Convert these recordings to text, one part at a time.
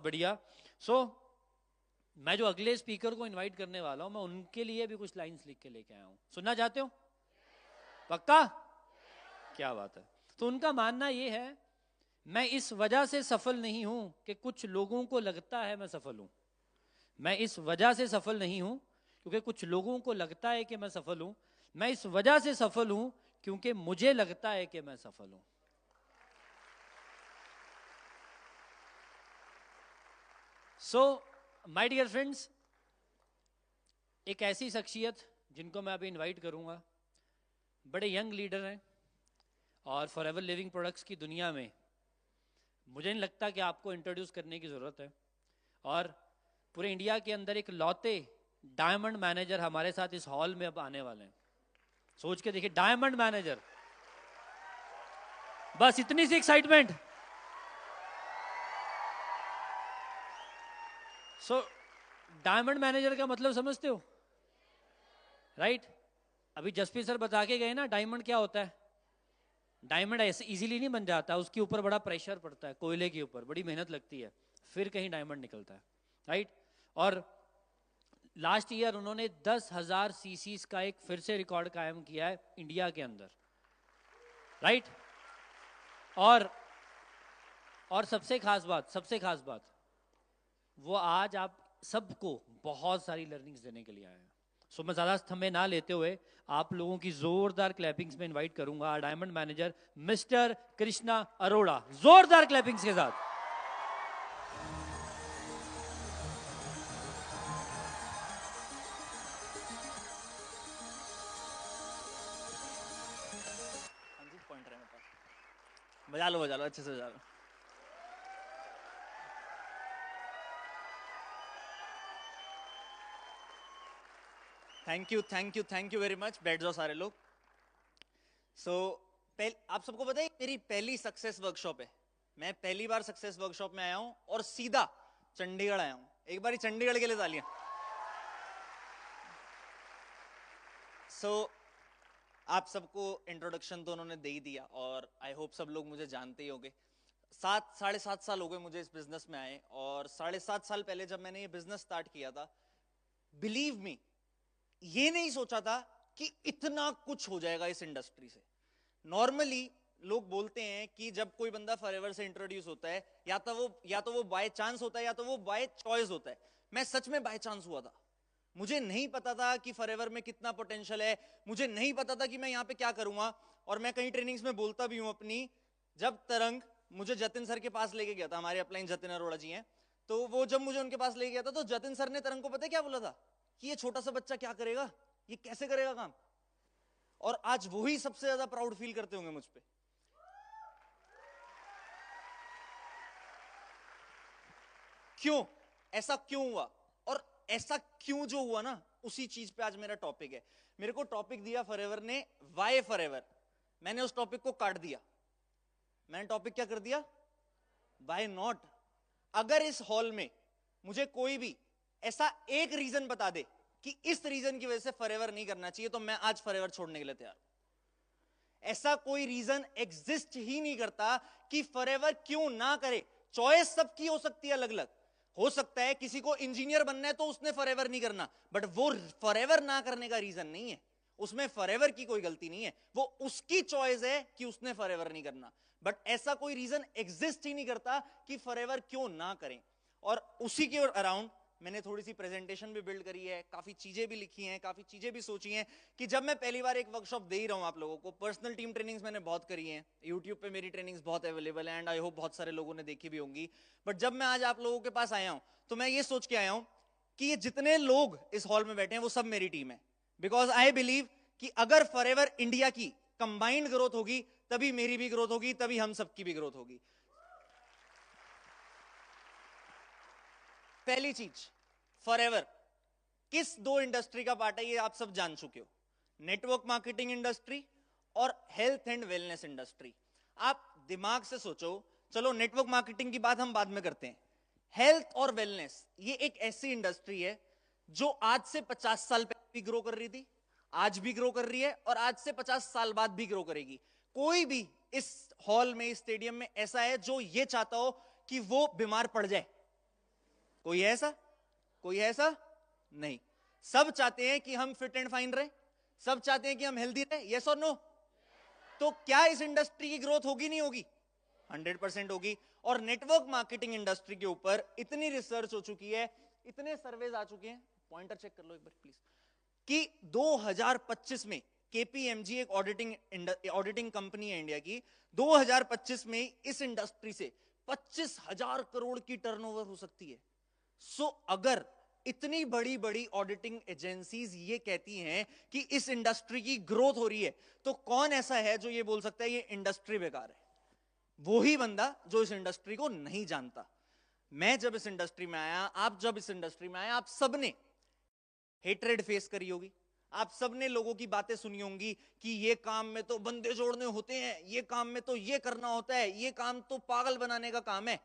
बढ़िया। मैं जो अगले स्पीकर को इनवाइट करने वाला हूं, मैं उनके लिए भी कुछ लाइंस लिख के लेके आया हूं। सुनना चाहते हो? पक्का? क्या बात है। तो उनका मानना ये है, मैं इस वजह से सफल नहीं हूं कि कुछ लोगों को लगता है मैं सफल हूं। मैं इस वजह से सफल नहीं हूं क्योंकि कुछ लोगों को लगता है कि मैं सफल हूं। मैं इस वजह से सफल हूं क्योंकि मुझे लगता है कि मैं सफल हूं। माय डियर फ्रेंड्स, एक ऐसी शख्सियत जिनको मैं अभी इनवाइट करूंगा, बड़े यंग लीडर हैं और फॉरएवर लिविंग प्रोडक्ट्स की दुनिया में मुझे नहीं लगता कि आपको इंट्रोड्यूस करने की ज़रूरत है। और पूरे इंडिया के अंदर एक लौते डायमंड मैनेजर हमारे साथ इस हॉल में अब आने वाले हैं। सोच के देखिए, डायमंड मैनेजर, बस इतनी सी एक्साइटमेंट। डायमंड मैनेजर का मतलब समझते हो? राइट? अभी जसप्रीत सर बता के गए ना, डायमंड क्या होता है। डायमंड ऐसे इजीली नहीं बन जाता, उसके ऊपर बड़ा प्रेशर पड़ता है, कोयले के ऊपर बड़ी मेहनत लगती है, फिर कहीं डायमंड निकलता है। राइट? और लास्ट ईयर उन्होंने 10,000 सीसीज का एक फिर से रिकॉर्ड कायम किया है इंडिया के अंदर। राइट? और सबसे खास बात, वो आज आप सबको बहुत सारी लर्निंग्स देने के लिए आए हैं। मैं ज्यादा समय ना लेते हुए आप लोगों की जोरदार क्लैपिंग्स में इनवाइट करूंगा diamond manager mister Krishna Arora, जोरदार क्लैपिंग्स के साथ। बजा लो अच्छे से बजा लो। Thank you very much. बैठ जाओ सारे लोग। आप सबको पता है मेरी पहली सक्सेस वर्कशॉप है। मैं पहली बार सक्सेस वर्कशॉप में आया हूं और सीधा चंडीगढ़ आया हूं। एक बार चंडीगढ़ के लिए तालियां। आप सबको इंट्रोडक्शन तो उन्होंने दे ही दिया और आई होप सब लोग मुझे जानते ही होंगे। 7-7.5 साल हो गए मुझे इस बिजनेस में आए, और 7.5 साल पहले जब मैंने ये बिजनेस स्टार्ट किया था, बिलीव मी, ये नहीं सोचा था कि इतना कुछ हो जाएगा इस इंडस्ट्री से। नॉर्मली लोग बोलते हैं कि जब कोई बंदा फॉरएवर से इंट्रोड्यूस होता है, या तो वो बाय चांस होता है या तो वो बाय चॉइस होता है। मैं सच में बाय चांस हुआ था। मुझे नहीं पता था कि फॉरएवर में कितना पोटेंशियल है, मुझे नहीं पता था कि मैं यहाँ पे क्या करूंगा। और मैं कई ट्रेनिंग्स में बोलता भी हूं अपनी, जब तरंग मुझे जतिन सर के पास लेके गया था, हमारे अपलाइन जतिन अरोड़ा जी हैं, तो वो जब मुझे उनके पास लेके गया था तो जतिन सर ने तरंग को पता है क्या बोला था कि ये छोटा सा बच्चा क्या करेगा, ये कैसे करेगा काम। और आज वही सबसे ज्यादा प्राउड फील करते होंगे मुझ पे। क्यों ऐसा क्यों हुआ, और ऐसा क्यों जो हुआ ना, उसी चीज पे आज मेरा टॉपिक है। मेरे को टॉपिक दिया फॉरएवर ने, वाई फॉरएवर। मैंने उस टॉपिक को काट दिया। मैंने टॉपिक क्या कर दिया, वाई नॉट। अगर इस हॉल में मुझे कोई भी ऐसा एक रीजन बता दे कि इस रीजन की वजह से फॉरएवर नहीं करना चाहिए, तो मैं आज फॉरएवर छोड़ने के लिए तैयार हूं। ऐसा कोई रीजन एग्जिस्ट ही नहीं करता कि फॉरएवर क्यों ना करे। चॉइस सबकी हो सकती है अलग अलग। हो सकता है किसी को इंजीनियर बनना है तो उसने फॉरएवर नहीं करना, बट वो फॉरएवर ना करने का रीजन नहीं है। उसमें फॉरएवर की कोई गलती नहीं है, वो उसकी चॉइस है कि उसने फॉरएवर नहीं करना। बट ऐसा कोई रीजन एग्जिस्ट ही नहीं करता कि फॉरएवर क्यों ना करें। और उसी के अराउंड मैंने थोड़ी सी प्रेजेंटेशन भी बिल्ड करी है, काफी चीजें भी लिखी हैं, काफी चीजें भी सोची हैं कि जब मैं पहली बार एक वर्कशॉप दे ही रहा हूं आप लोगों को। पर्सनल टीम ट्रेनिंग्स मैंने बहुत करी हैं, यूट्यूब पे मेरी ट्रेनिंग्स बहुत अवेलेबल है, एंड आई होप बहुत सारे लोगों ने देखी भी होंगी। बट जब मैं आज आप लोगों के पास आया हूं तो मैं ये सोच के आया हूं कि ये जितने लोग इस हॉल में बैठे हैं वो सब मेरी टीम है। बिकॉज आई बिलीव कि अगर फॉरएवर इंडिया की कंबाइंड ग्रोथ होगी तभी मेरी भी ग्रोथ होगी, तभी हम सबकी भी ग्रोथ होगी। पहली चीज, फॉरएवर किस दो इंडस्ट्री का पार्ट है ये आप सब जान चुके हो, नेटवर्क मार्केटिंग इंडस्ट्री और हेल्थ एंड वेलनेस इंडस्ट्री। आप दिमाग से सोचो, चलो नेटवर्क मार्केटिंग की बात हम बाद में करते हैं। हेल्थ और वेलनेस ये एक ऐसी इंडस्ट्री है जो आज से 50 साल पहले भी ग्रो कर रही थी, आज भी ग्रो कर रही है, और आज से 50 साल बाद भी ग्रो करेगी। कोई भी इस हॉल में, इस स्टेडियम में ऐसा है जो ये चाहता हो कि वो बीमार पड़ जाए? कोई है ऐसा? कोई है ऐसा? नहीं। सब चाहते हैं कि हम फिट एंड फाइन रहे, सब चाहते हैं कि हम हेल्दी रहे, यस और नो? तो क्या इस इंडस्ट्री की ग्रोथ होगी नहीं होगी? 100% होगी। और नेटवर्क मार्केटिंग इंडस्ट्री के ऊपर इतनी रिसर्च हो चुकी है, इतने सर्वेज आ चुके हैं, पॉइंटर चेक कर लो एक बार प्लीज, कि 2025 में केपीएमजी एक ऑडिटिंग कंपनी है इंडिया की, 2025 में इस इंडस्ट्री से 25,000 करोड़ की टर्नओवर हो सकती है। सो अगर इतनी बड़ी बड़ी ऑडिटिंग एजेंसीज ये कहती हैं कि इस इंडस्ट्री की ग्रोथ हो रही है, तो कौन ऐसा है जो ये बोल सकता है ये इंडस्ट्री बेकार है? वो ही बंदा जो इस इंडस्ट्री को नहीं जानता। मैं जब इस इंडस्ट्री में आया, आप जब इस इंडस्ट्री में आया, आप सबने हेट्रेड फेस करी होगी, आप सबने लोगों की बातें सुनी होंगी कि ये काम में तो बंदे जोड़ने होते हैं, ये काम में तो ये करना होता है, ये काम तो पागल बनाने का काम है।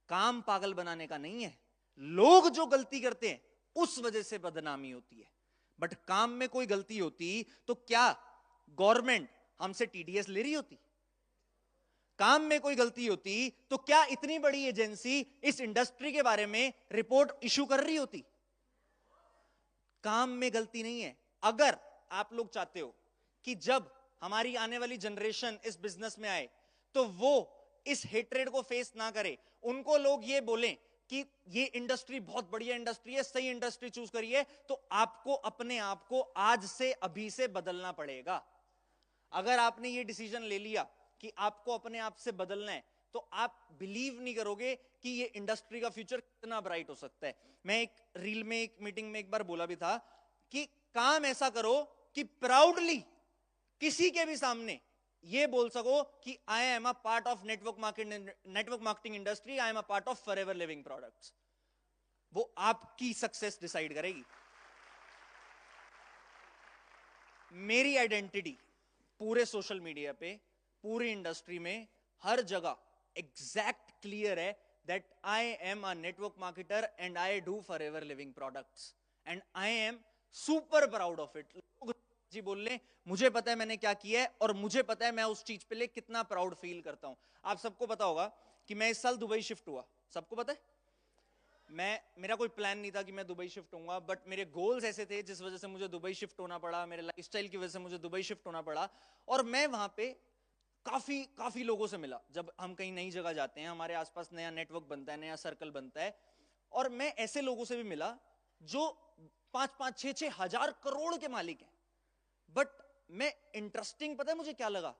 काम पागल बनाने का नहीं है, लोग जो गलती करते हैं उस वजह से बदनामी होती है। बट काम में कोई गलती होती तो क्या गवर्नमेंट हमसे टीडीएस ले रही होती? काम में कोई गलती होती तो क्या इतनी बड़ी एजेंसी इस इंडस्ट्री के बारे में रिपोर्ट इशू कर रही होती? काम में गलती नहीं है। अगर आप लोग चाहते हो कि जब हमारी आने वाली जनरेशन इस बिजनेस में आए तो वो इस हेट्रेड को फेस ना करे, उनको लोग ये बोलें कि ये इंडस्ट्री बहुत बढ़िया इंडस्ट्री है, सही इंडस्ट्री चूज करिए, तो आपको अपने आप को आज से अभी से बदलना पड़ेगा। अगर आपने ये डिसीजन ले लिया कि आपको अपने आप से बदलना है, तो आप बिलीव नहीं करोगे कि ये इंडस्ट्री का फ्यूचर कितना ब्राइट हो सकता है। मैं एक रील में, एक मीटिंग में एक बार बोला भी था कि काम ऐसा करो कि प्राउडली किसी के भी सामने ये बोल सको कि I am a part of network marketing industry, I am a part of forever living products. वो आपकी सक्सेस डिसाइड करेगी। मेरी आइडेंटिटी पूरे सोशल मीडिया पे, पूरी इंडस्ट्री में, हर जगह एग्जैक्ट क्लियर है that I am a network marketer and I do forever living products and I am super proud of it. लोग जी बोल ले, मुझे पता है मैंने क्या किया है और मुझे पता है मैं उस चीज पे लिए कितना प्राउड फील करता हूं। आप सबको पता होगा कि मैं इस साल दुबई शिफ्ट हुआ, सबको पता है? मेरा कोई प्लान नहीं था कि मैं दुबई शिफ्ट होऊंगा, बट मेरे गोल्स ऐसे थे जिस वजह से मुझे दुबई शिफ्ट होना पड़ा, मेरे लाइफस्टाइल की वजह से मुझे दुबई शिफ्ट होना पड़ा। और मैं वहां पे काफी लोगों से मिला। जब हम कहीं नई जगह जाते हैं, हमारे आसपास नया नेटवर्क बनता है, नया सर्कल बनता है, और मैं ऐसे लोगों से भी मिला जो 5-5, 6-6 हजार करोड़ के मालिक हैं। बट मैं इंटरेस्टिंग, पता है मुझे क्या लगा?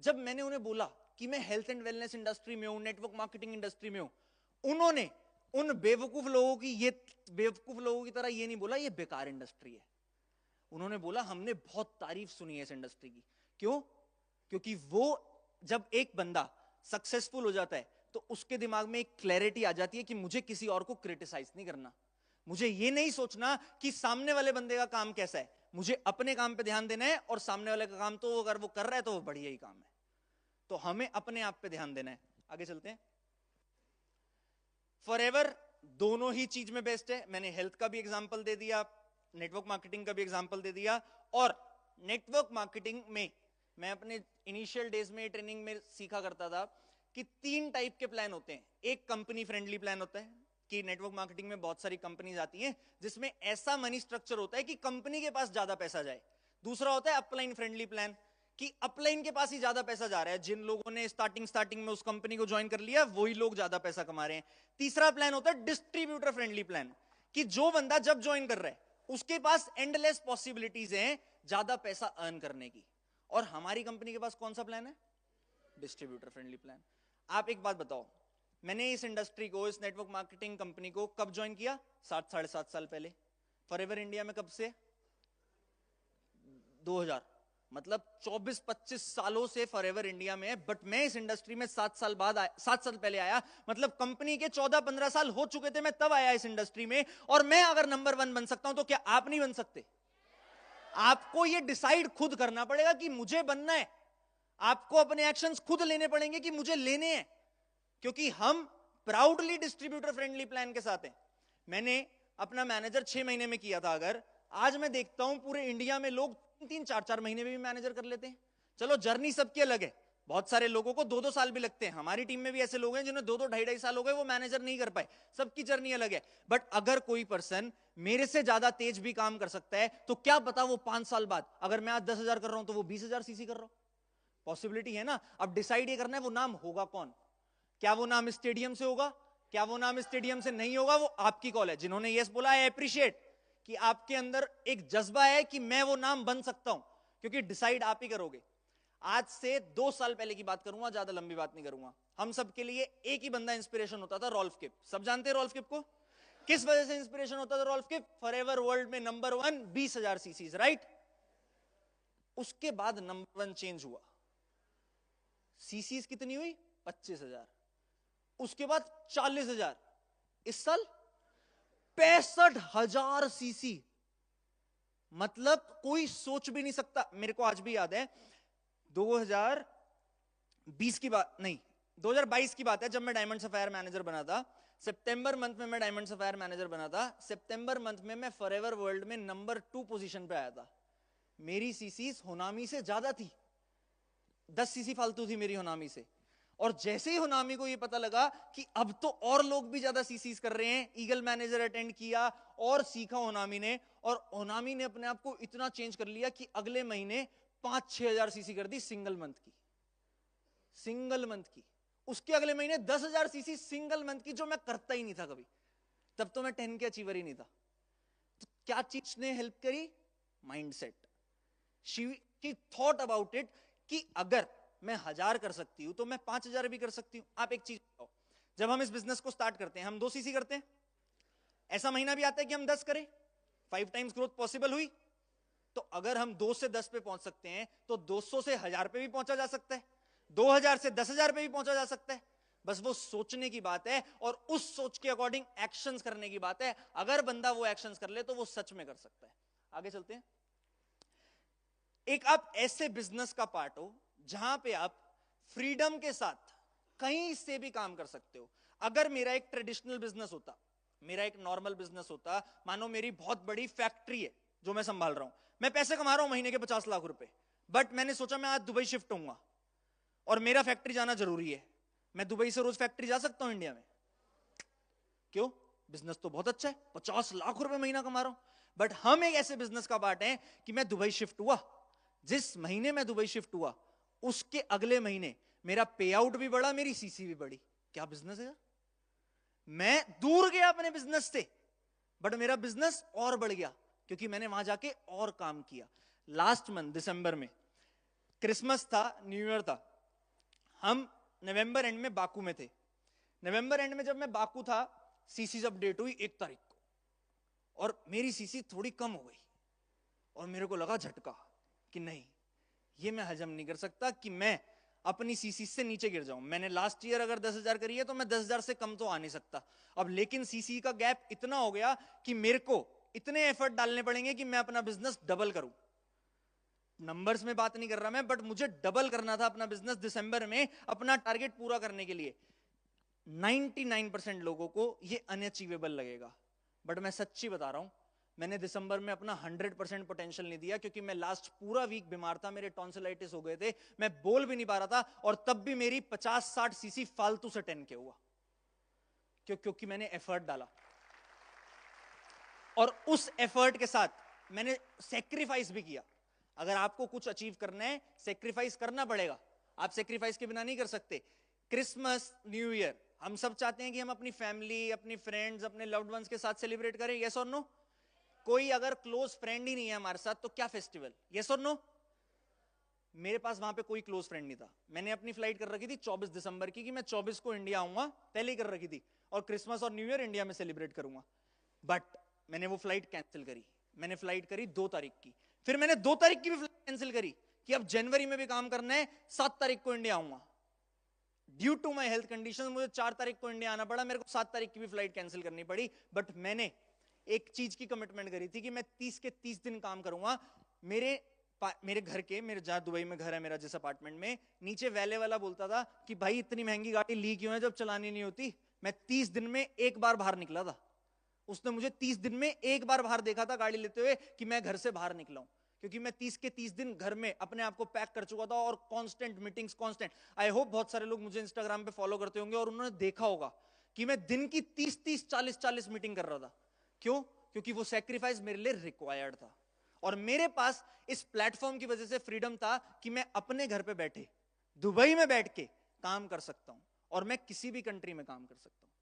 जब मैंने उन्हें बोला कि मैं हेल्थ एंड वेलनेस इंडस्ट्री में हूं, नेटवर्क मार्केटिंग इंडस्ट्री में हूं, उन्होंने उन बेवकूफ लोगों की तरह ये नहीं बोला ये बेकार इंडस्ट्री है। उन्होंने बोला हमने बहुत तारीफ सुनी है इस इंडस्ट्री की। क्यों? क्योंकि वो जब एक बंदा सक्सेसफुल हो जाता है तो उसके दिमाग में एक क्लैरिटी आ जाती है कि मुझे किसी और को क्रिटिसाइज नहीं करना, मुझे ये नहीं सोचना कि सामने वाले बंदे का काम कैसा है, मुझे अपने काम पे ध्यान देना है, और सामने वाले का काम तो अगर वो कर रहा है तो वो बढ़िया ही काम है। तो हमें अपने आप पे ध्यान देना है। आगे चलते हैं। फॉरएवर दोनों ही चीज में बेस्ट है। मैंने हेल्थ का भी एग्जांपल दे दिया, नेटवर्क मार्केटिंग का भी एग्जांपल दे दिया। और नेटवर्क मार्केटिंग में मैं अपने इनिशियल डेज में ट्रेनिंग में सीखा करता था कि 3 टाइप के प्लान होते हैं। एक कंपनी फ्रेंडली प्लान होता है कि नेटवर्क मार्केटिंग में बहुत सारी कंपनीज आती हैं जिसमें ऐसा मनी स्ट्रक्चर होता है कि कंपनी के पास ज्यादा पैसा जाए। दूसरा होता है अपलाइन फ्रेंडली प्लान कि अपलाइन के पास ही ज्यादा पैसा जा रहा है, जिन लोगों ने स्टार्टिंग में उस कंपनी को ज्वाइन कर लिया वही लोग ज्यादा पैसा कमा रहे हैं। तीसरा प्लान होता है डिस्ट्रीब्यूटर फ्रेंडली प्लान कि जो बंदा जब ज्वाइन कर रहा है उसके पास एंडलेस पॉसिबिलिटीज हैं ज्यादा पैसा अर्न करने की। और हमारी कंपनी के पास कौन सा प्लान है? Distributor friendly plan. आप एक बात बताओ, मैंने इस इंडस्ट्री को, इस नेटवर्क मार्केटिंग कंपनी को कब ज्वाइन किया? 7-7.5 साल पहले। फॉरएवर इंडिया में कब से? 2000, मतलब 24-25 सालों से फॉरएवर इंडिया में है। बट मैं इस इंडस्ट्री में 7 साल पहले आया, मतलब कंपनी के 14-15 साल हो चुके थे, मैं तब आया इस इंडस्ट्री में। और मैं अगर नंबर 1 बन सकता हूं तो क्या आप नहीं बन सकते? आपको ये डिसाइड खुद करना पड़ेगा कि मुझे बनना है। आपको अपने एक्शंस खुद लेने पड़ेंगे कि मुझे लेने हैं, क्योंकि हम प्राउडली डिस्ट्रीब्यूटर फ्रेंडली प्लान के साथ हैं। मैंने अपना मैनेजर 6 महीने में किया था, अगर आज मैं देखता हूं पूरे इंडिया में लोग 3-4 महीने में भी मैनेजर कर लेते हैं। चलो जर्नी सबकी अलग है, बहुत सारे लोगों को 2-2 साल भी लगते हैं, हमारी टीम में भी ऐसे लोग हैं जिन्हें 2-2 ढाई-ढाई साल हो गए, वो मैनेजर नहीं कर पाए। सबकी जर्नी अलग है। बट अगर कोई पर्सन मेरे से ज्यादा तेज भी काम कर सकता है, तो क्या पता वो 5 साल बाद, अगर मैं आज 10,000 कर रहा हूं तो वो 20,000 सीसी कर रहा हूं। पॉसिबिलिटी है ना। अब डिसाइड ये करना है वो नाम होगा कौन। क्या वो नाम स्टेडियम से होगा, क्या वो नाम स्टेडियम से नहीं होगा, वो आपकी कॉल है। जिन्होंने यस बोला, आई अप्रिशिएट कि आपके अंदर एक जज्बा है कि मैं वो नाम बन सकता हूं, क्योंकि डिसाइड आप ही करोगे। आज से 2 साल पहले की बात करूंगा, ज्यादा लंबी बात नहीं करूंगा। हम सब के लिए एक ही बंदा इंस्पिरेशन होता था, रॉल्फ किप। सब जानते हैं रॉल्फ किप को। किस वजह से इंस्पिरेशन होता था रॉल्फ किप? फॉरएवर वर्ल्ड में नंबर 1, 20,000 सीसी, राइट। उसके बाद नंबर 1 चेंज हुआ, सीसीज कितनी हुई? 25,000। उसके बाद 40,000। इस साल 65,000 सीसी। मतलब कोई सोच भी नहीं सकता। मेरे को आज भी याद है 2020 की बात नहीं, 2022 की बात है, जब मैं डायमंड सफायर मैनेजर बना था। सितंबर मंथ में मैं डायमंड सफायर मैनेजर बना था। सितंबर मंथ में मैं फॉरएवर वर्ल्ड में नंबर 2 पोजीशन पे आया था। मेरी सीसीज होनामी से ज्यादा थी, 10 सीसी फालतू थी मेरी होनामी से। और जैसे ही होनामी को ये पता लगा कि अब तो और लोग भी ज्यादा सीसीज कर रहे हैं, ईगल मैनेजर अटेंड किया और सीखा होनामी ने। और होनामी ने अपने आप को इतना चेंज कर लिया कि अगले महीने 5-6 हजार सीसी कर दी सिंगल मंथ की। सिंगल मंथ की। उसके अगले महीने 10,000 सीसी सिंगल मंथ की, जो मैं करता ही नहीं था कभी। तब तो मैं 10 के अचीवर ही नहीं था। तो क्या चीज ने हेल्प करी? Mindset. She thought about it कि अगर मैं 1000 कर सकती हूं तो मैं 5,000 भी कर सकती हूं। आप एक चीज बताओ, जब हम इस बिजनेस को स्टार्ट करते हैं, हम 2 सीसी करते हैं। ऐसा महीना भी आता है कि हम 10 करें। 5 टाइम्स ग्रोथ पॉसिबल हुई। तो अगर हम 2 से 10 पे पहुंच सकते हैं, तो 200 से 1000 पे भी पहुंचा जा सकता है, 2000 से 10,000 पे भी पहुंचा जा सकता है। बस वो सोचने की बात है और उस सोच के अकॉर्डिंग एक्शंस करने की बात है। अगर बंदा वो एक्शंस कर ले तो वो सच में कर सकता है। आगे चलते हैं। एक आप ऐसे बिजनेस का पार्ट हो जहां पे आप फ्रीडम के साथ कहीं से भी काम कर सकते हो। अगर मेरा एक ट्रेडिशनल बिजनेस होता, मेरा एक नॉर्मल बिजनेस होता, मानो मेरी बहुत बड़ी फैक्ट्री है जो मैं संभाल रहा हूं, मैं पैसे कमा रहा हूं महीने के 50 लाख रुपए, बट मैंने सोचा मैं आज दुबई शिफ्ट होऊंगा और मेरा फैक्ट्री जाना जरूरी है। मैं दुबई से रोज फैक्ट्री जा सकता हूं इंडिया में? क्यों? बिजनेस तो बहुत अच्छा है, 50 लाख रुपए महीना कमा रहा हूं। बट हम एक ऐसे बिजनेस का पार्ट है कि मैं दुबई शिफ्ट हुआ, जिस महीने में दुबई शिफ्ट हुआ उसके अगले महीने मेरा पे आउट भी बढ़ा, मेरी सीसी भी बढ़ी। क्या बिजनेस है यार? मैं दूर गया अपने बिजनेस से, बट मेरा बिजनेस और बढ़ गया क्योंकि मैंने वहां जाके और काम किया। लास्ट मंथ दिसंबर में क्रिसमस था, न्यू ईयर था, हम नवंबर एंड में बाकू में थे। नवंबर एंड में जब मैं बाकू था, सीसीज अपडेट हुई 1 तारीख को, और मेरी सीसी थोड़ी कम हो गई। और मेरे को लगा झटका कि नहीं, ये मैं हजम नहीं कर सकता कि मैं अपनी सीसी से नीचे गिर जाऊं। मैंने लास्ट ईयर अगर 10,000 करी है तो मैं 10,000 से कम तो आ नहीं सकता। अब लेकिन सीसी का गैप इतना हो गया कि मेरे को इतने एफर्ट डालने पड़ेंगे कि मैं अपना बिजनेस डबल करूं। नंबर्स में बात नहीं कर रहा मैं, बट मुझे डबल करना था अपना बिजनेस दिसंबर में, अपना टारगेट पूरा करने के लिए। 99% लोगों को ये अनअचीवेबल लगेगा, बट मैं सच्ची बता रहा हूं, मैंने दिसंबर में अपना 100% पोटेंशियल नहीं दिया, क्योंकि मैं लास्ट पूरा वीक बीमार था, मेरे टॉन्सिलाइटिस हो गए थे, मैं बोल भी नहीं पा रहा था। और तब भी मेरी 50-60 सीसी फालतू से 10 के हुआ, क्योंकि मैंने एफर्ट डाला। और उस एफर्ट के साथ मैंने सेक्रीफाइस भी किया। अगर आपको कुछ अचीव करना है, सेक्रीफाइस करना पड़ेगा। आप सेक्रीफाइस के बिना नहीं कर सकते। क्रिसमस, न्यू ईयर, हम सब चाहते हैं कि हम अपनी फैमिली, अपनी फ्रेंड्स, अपने लव्ड वंस के साथ सेलिब्रेट करें, यस और नो? कोई अगर क्लोज फ्रेंड ही नहीं है हमारे साथ तो क्या फेस्टिवल, यस और नो? मेरे पास वहां पे कोई क्लोज फ्रेंड नहीं था। मैंने अपनी फ्लाइट कर रखी थी 24 दिसंबर की, कि मैं 24 को इंडिया आऊंगा, पहले ही कर रखी थी, और क्रिसमस और न्यू ईयर इंडिया में सेलिब्रेट करूंगा। बट मैंने वो फ्लाइट कैंसिल करी। मैंने फ्लाइट करी 2 तारीख की, फिर मैंने 2 तारीख की भी फ्लाइट कैंसिल करी कि अब जनवरी में भी काम करना है, 7 तारीख को इंडिया आऊंगा। Due to my health condition मुझे 4 तारीख को इंडिया आना पड़ा, मेरे को 7 तारीख की भी फ्लाइट कैंसिल करनी पड़ी। बट मैंने एक चीज की कमिटमेंट करी थी कि मैं 30 के 30 दिन काम करूंगा। मेरे घर के, मेरे जहां दुबई में घर है मेरा, जिस अपार्टमेंट में, नीचे वैले वाला बोलता था कि भाई इतनी महंगी गाड़ी ली क्यों है जब चलानी नहीं होती। मैं 30 दिन में एक बार बाहर निकला था। उसने मुझे 30 दिन में एक बार बाहर देखा था गाड़ी लेते हुए कि मैं घर से बाहर निकला हूं, क्योंकि मैं 30 के 30 दिन घर में अपने आप को पैक कर चुका था और constant meetings, constant. I hope बहुत सारे लोग मुझे इंस्टाग्राम पे फॉलो करते होंगे और उन्होंने देखा होगा कि मैं दिन की 30-30, 40-40 मीटिंग कर रहा था। क्यों? क्योंकि वो सैक्रिफाइस मेरे लिए रिक्वायर्ड था और मेरे पास इस प्लेटफॉर्म की वजह से फ्रीडम था कि मैं अपने घर पे बैठे दुबई में बैठ के काम कर सकता हूं और मैं किसी भी कंट्री में काम कर सकता हूं।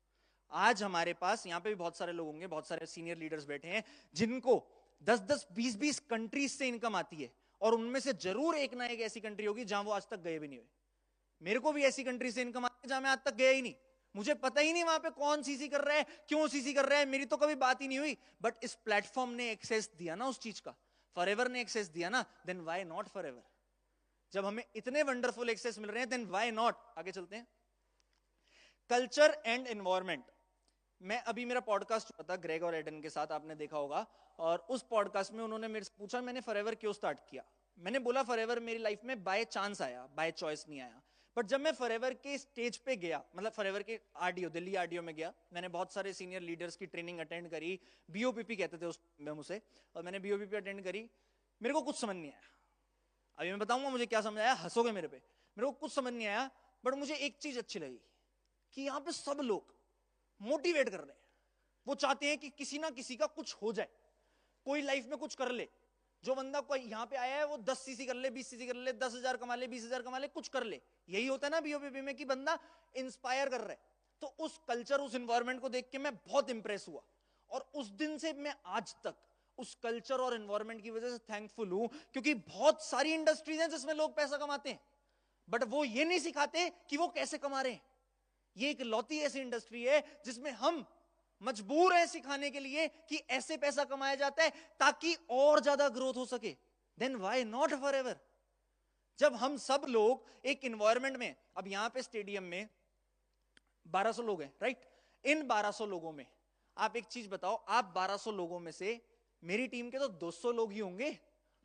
आज हमारे पास यहां पे भी बहुत सारे लोग होंगे, बहुत सारे सीनियर लीडर्स बैठे हैं जिनको 10-10, 20-20 कंट्रीज से इनकम आती है और उनमें से जरूर एक ना एक ऐसी कंट्री होगी जहां वो आज तक गए भी नहीं हुए। मेरे को भी ऐसी कंट्री से इनकम आती है जहां मैं आज तक गया ही नहीं, मुझे पता ही नहीं वहां पे कौन सीसी कर रहा है, क्यों सीसी कर रहा है, मेरी तो कभी बात ही नहीं हुई। बट इस प्लेटफॉर्म ने एक्सेस दिया ना उस चीज का, फॉरएवर ने एक्सेस दिया ना, देन व्हाई नॉट फॉरएवर? जब हमें इतने वंडरफुल एक्सेस मिल रहे हैं देन व्हाई नॉट? आगे चलते हैं। Culture and environment. मैं अभी मेरा पॉडकास्ट हुआ था ग्रेग और एडन के साथ, आपने देखा होगा, और उस पॉडकास्ट में उन्होंने मेरे से पूछा मैंने फॉरएवर क्यों स्टार्ट किया। मैंने बोला फॉरएवर मेरी लाइफ में बाय चांस आया, बाय चॉइस नहीं आया। बट जब मैं फॉरएवर के स्टेज पे गया, मतलब फॉरएवर के आरडीओ, दिल्ली आरडीओ में गया, मैंने बहुत सारे सीनियर लीडर्स की ट्रेनिंग अटेंड करी, बीओपीपी कहते थे उस में मुझे, और मैंने बीओपीपी अटेंड करी। मेरे को कुछ समझ नहीं आया, अभी मैं बताऊंगा मुझे क्या समझ आया, हंसोगे मेरे पे। मेरे को कुछ समझ नहीं आया, बट मुझे एक चीज अच्छी लगी कि यहाँ पे सब लोग मोटिवेट कर रहे हैं, वो चाहते हैं कि किसी ना किसी का कुछ हो जाए, कोई लाइफ में कुछ कर ले। जो बंदा कोई यहाँ पे आया है वो 10 सीसी कर ले, 20 सीसी कर ले, 10,000 कमा ले, 20,000 कमा ले, कुछ कर ले। यही होता है ना बीओपीपी में कि बंदा इंस्पायर कर रहा है। तो उस कल्चर, उस एनवायरनमेंट को देख के मैं बहुत इंप्रेस हुआ और उस दिन से मैं आज तक उस कल्चर और एनवायरनमेंट की वजह से थैंकफुल हूं। क्योंकि बहुत सारी इंडस्ट्रीज हैं जिसमें लोग पैसा कमाते हैं बट वो ये नहीं सिखाते कि वो कैसे कमा रहे हैं। ये एक लौती ऐसी इंडस्ट्री है जिसमें हम मजबूर हैं सिखाने के लिए कि ऐसे पैसा कमाया जाता है ताकि और ज्यादा ग्रोथ हो सके। Then why not forever? जब हम सब लोग एक एनवायरनमेंट में, अब यहां पे स्टेडियम में 1200 लोग हैं, राइट? इन 1200 लोगों में आप एक चीज बताओ, आप 1200 लोगों में से मेरी टीम के तो 200 लोग ही होंगे,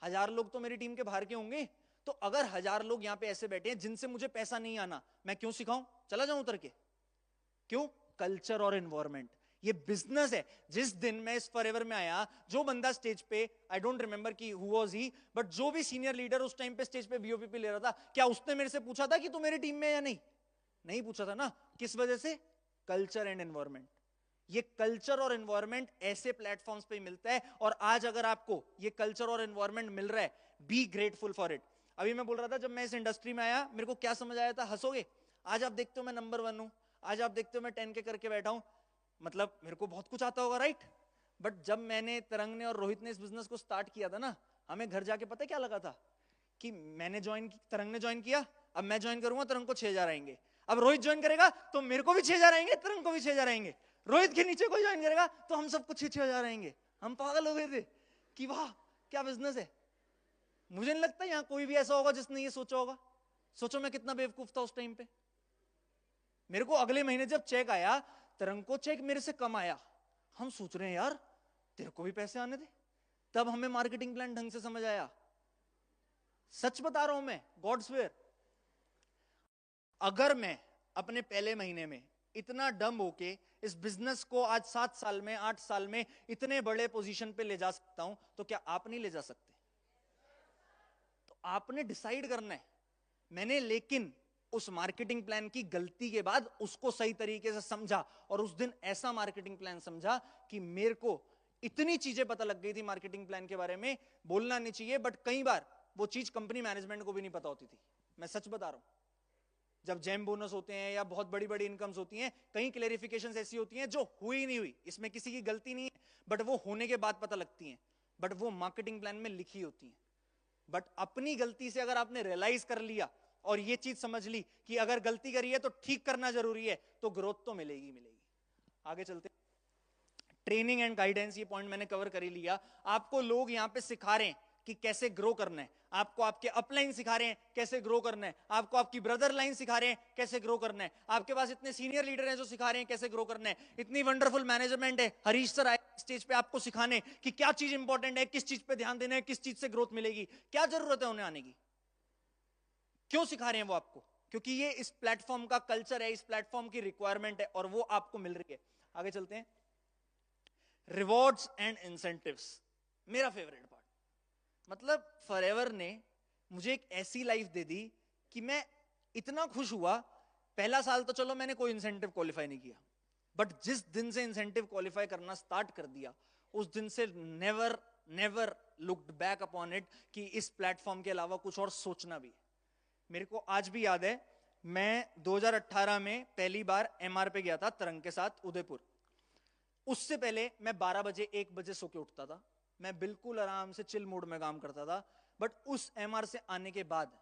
1000 लोग तो मेरी टीम के बाहर के होंगे। तो अगर 1000 लोग यहां पे ऐसे बैठे हैं जिनसे मुझे पैसा नहीं आना, मैं क्यों सिखाऊं? चला जाऊं उतर के? क्यों? कल्चर और एनवायरनमेंट, ये बिजनेस है। जिस दिन मैं इस फॉरएवर में आया, जो बंदा स्टेज पे, आई डोंट रिमेंबर कि हु वाज ही, बट जो भी सीनियर लीडर उस टाइम पे स्टेज पे बीओपीपी ले रहा था, क्या उसने मेरे से पूछा था कि तू मेरी टीम में या नहीं? नहीं पूछा था ना। किस वजह से? Culture and environment. ये कल्चर और एनवायरनमेंट ऐसे प्लेटफॉर्म्स पे मिलता है और आज अगर आपको ये कल्चर और एनवायरनमेंट मिल रहा है, बी ग्रेटफुल फॉर इट। अभी मैं बोल रहा था जब मैं इस इंडस्ट्री में आया मेरे को क्या समझ आया था, हंसोगे। आज आप देखते हो मैं नंबर 1 हूं, आज आप देखते हो मैं 10K करके बैठा हूं, मतलब मेरे को बहुत कुछ आता होगा, राइट? बट जब मैंने, तरंग ने और रोहित ने इस बिजनेस को स्टार्ट किया था ना, हमें घर जाके पता क्या लगा था कि मैंने ज्वाइन, तरंग ने ज्वाइन किया, अब मैं ज्वाइन करूंगा तरंग को 6,000 आएंगे, अब रोहित ज्वाइन करेगा तो मेरे को भी 6,000 आएंगे, तरंग को भी 6,000 आएंगे, रोहित के नीचे कोई ज्वाइन करेगा तो हम सबको 6,000 आएंगे। हम पागल हो गए थे कि वाह क्या बिजनेस है। मुझे नहीं लगता यहाँ कोई भी ऐसा होगा जिसने ये सोचा होगा। सोचो मैं कितना बेवकूफ था उस टाइम पे। मेरे को अगले महीने जब चेक आया, तरंग को चेक मेरे से कम आया, हम सोच रहे हैं यार तेरे को भी पैसे आने दे। तब हमें मार्केटिंग प्लान ढंग से समझ आया। सच बता रहा हूं मैं, गॉड स्वेयर। अगर मैं अपने पहले महीने में इतना डम होके इस बिजनेस को आज 7 साल में, 8 साल में इतने बड़े पोजीशन पे ले जा सकता हूं, तो क्या आप नहीं ले जा सकते? तो आपने डिसाइड करना है। मैंने लेकिन उस मार्केटिंग प्लान की गलती के बाद उसको सही तरीके से समझा और उस दिन ऐसा मार्केटिंग प्लान समझा कि मेरे को इतनी चीजें पता लग गई थी मार्केटिंग प्लान के बारे में, बोलना नहीं चाहिए बट कई बार वो चीज कंपनी मैनेजमेंट को भी नहीं पता होती थी। मैं सच बता रहा हूं। जब जेम बोनस होते हैं या बहुत बड़ी बड़ी इनकम्स होती हैं, कई क्लेरिफिकेशंस ऐसी होती हैं जो हुई नहीं हुई, इसमें किसी की गलती नहीं है, बट वो होने के बाद पता लगती हैं, बट वो मार्केटिंग प्लान में लिखी होती हैं। बट अपनी गलती से अगर आपने रियलाइज कर लिया और ये चीज समझ ली कि अगर गलती करी है तो ठीक करना जरूरी है, तो ग्रोथ तो मिलेगी मिलेगी। आगे चलते। ट्रेनिंग एंड गाइडेंस, ये पॉइंट मैंने कवर कर ही लिया। आपको लोग यहां पे सिखा रहे हैं कि कैसे ग्रो करना है, आपको आपके अपलाइन सिखा रहे हैं कैसे ग्रो करना है, आपको आपकी ब्रदर लाइन सिखा रहे हैं कैसे ग्रो करना है, आपके पास इतने सीनियर लीडर हैं जो सिखा रहे हैं कैसे ग्रो करना है, इतनी वंडरफुल मैनेजमेंट है, हरीश सर आए स्टेज पे आपको सिखाने कि क्या चीज इंपॉर्टेंट है, किस चीज पे ध्यान देना है, किस चीज से ग्रोथ मिलेगी, क्या जरूरत है उन्हें आने की। क्यों सिखा रहे हैं वो आपको? क्योंकि ये इस प्लेटफॉर्म का कल्चर है, इस प्लेटफॉर्म की रिक्वायरमेंट है और वो आपको मिल रही है। आगे चलते हैं। रिवॉर्ड्स एंड इंसेंटिव्स, मेरा फेवरेट पार्ट। मतलब फॉरएवर ने मुझे एक ऐसी लाइफ दे दी कि मैं इतना खुश हुआ। पहला साल तो चलो मैंने कोई इंसेंटिव क्वालिफाई नहीं किया, बट जिस दिन से इंसेंटिव क्वालिफाई करना स्टार्ट कर दिया उस दिन से never never looked back upon it कि इस प्लेटफॉर्म के अलावा कुछ और सोचना भी। मेरे को आज भी याद है, मैं 2018 में पहली बार एमआर पे गया था तरंग के साथ उदयपुर। उससे पहले मैं 12 बजे 1 बजे सो के उठता था, मैं बिल्कुल आराम से चिल मूड में काम करता था। बट उस एमआर से आने के बाद